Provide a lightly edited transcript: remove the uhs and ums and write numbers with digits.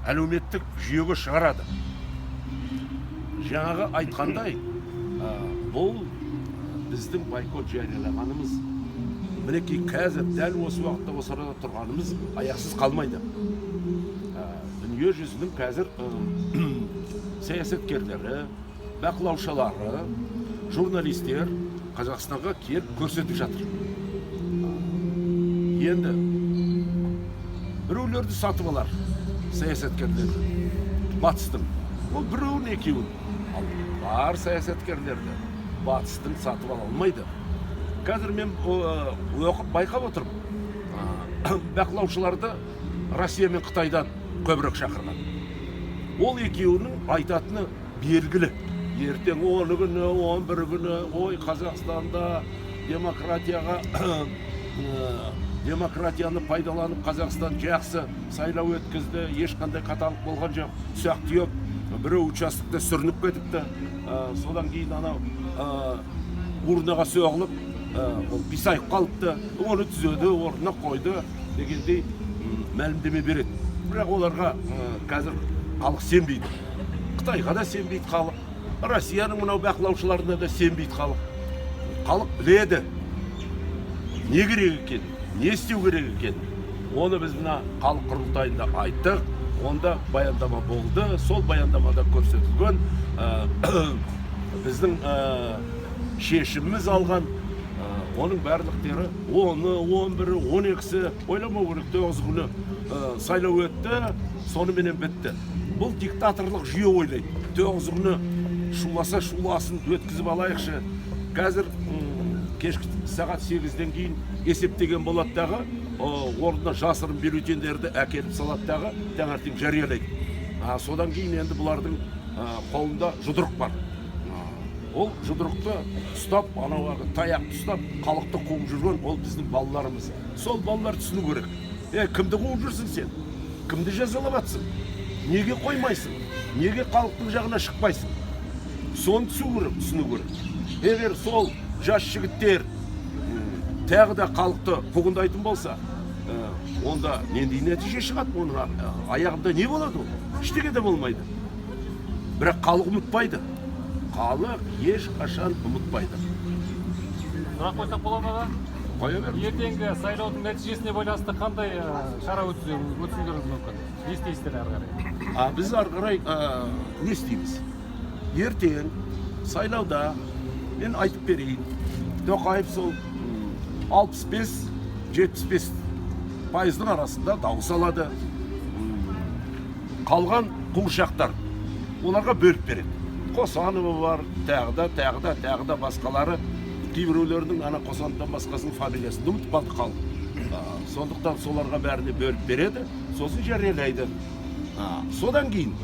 әлеуметтік жүйеге шығарады. Жаңағы айтқандай, бұл біздің бойкот жариялағанымыз, мінекей қазір дәл осы уақытта осы арада тұрғанымыз аяқсыз қалмайды. Дүние жүзінің қазір саясаткерлері, бақылаушылары, журналистер Қазақстанға келіп көрсетіп жатыр. Енді біреулерді сатып алар, саясаткерлерді, батыстың. Ол біреуін екеуін. Ал бар саясаткерлерді батыстың сатып ала алмайды. Қазір мен оқып байқап отырмын. Бақылаушыларды Россия мен Қытайдан көбірек шақырған. Ол екеуінің айтатыны белгілі. Ертең 10 күні, 11 күні, ой, Қазақстанда демократияны пайдаланып, Қазақстан жақсы сайлау өткізді, ешқандай қаталық болған жоқ, ұсақ түйек, біреу участокта сүрініп кетіпті, содан кейін анау урнаға соғылып, ол бисайып қалыпты, оны түзеді, орнына қойды дегендей мәлімдеме береді. Бірақ оларға қазір халық сенбейді. Қытайға да сенбейді халық. Россияның мынау бақылаушыларына да сенбейді халық. Халық біледі не керек екен, не істеу керек екен. Оны біз мына халық құрылтайында айттық. Онда баяндама болды. Сол баяндамада көрсетілген біздің шешіміміз алған оның барлықтары 10-ы, 11-і, 12-сі ойламау керек 9 күні сайлау өтті, соныменен бітті. Бұл диктаторлық жүйе ойлайды. 9 күні шуласа шуласын өткізіп алайықшы. Қазір кешкі сағат 8-ден кейін есептеген болады дағы, орнына жасырын бюллетендерді әкеліп салады дағы, таңертең жариялайды. Содан кейін енді бұлардың қолында жұдырық бар. Ол жұдырықты ұстап, анауағы таяқты ұстап, халықты қуып жүрген ол біздің балаларымыз. Сол балалар түсіну керек. Кімді қуып жүрсің сен? Кімді жазалап атсың? Неге қоймайсың? Неге халықтың жағына шықпайсың? Соны түсіну керек. Егер сол жас жігіттер тағы да халықты қуғындайтын болса, онда нендей нәтиже шығады? Оның аяғында не болады ол? Ештеңе де болмайды. Бірақ халық ұмытпайды. Халық ешқашан ұмытпайды. Сұрақ қойсақ болады ма? Қоя бер. Ертеңгі сайлаудың нәтижесіне байланысты қандай шара өткізуіңіз мүмкін? Не істейсіздер ары қарай? Біз ары қарай не істейміз? Ертең сайлауда мен айтып берейін. Тоқаев сол 65-75 пайыздың арасында дауыс алады. Қалған қуыршақтар оларға бөліп береді. Қосанова бар, тағы да басқалары. Кейбіреулердің ана Қосановтан басқасының фамилиясын ұмытып қалды халық. Сондықтан соларға бәріне бөліп береді, сосын жариялайды. Содан кейін